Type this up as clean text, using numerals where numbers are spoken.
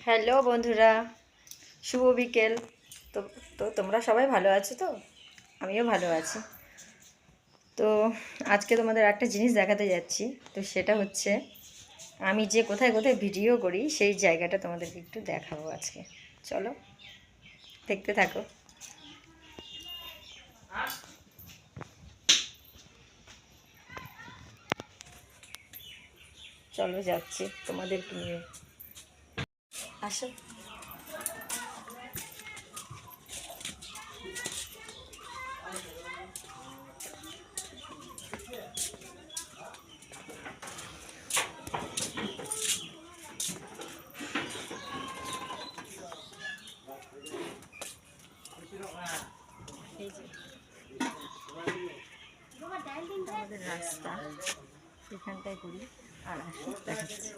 Hello বন্ধুরা, শুভ বিকেল। তো তো তোমরা সবাই ভালো আছো তো? আমিও ভালো আছি। তো আজকে তোমাদের একটা জিনিস দেখাতে যাচ্ছি। তো সেটা হচ্ছে আমি যে কোথায় কোথায় ভিডিও করি সেই জায়গাটা তোমাদেরকে একটু দেখাবো আজকে। চলো দেখতে থাকো। চলো যাচ্ছি তোমাদেরকে নিয়ে। আসো। এই যে আমাদের রাস্তা, এখানটায় করি। আর আসো দেখাচ্ছি।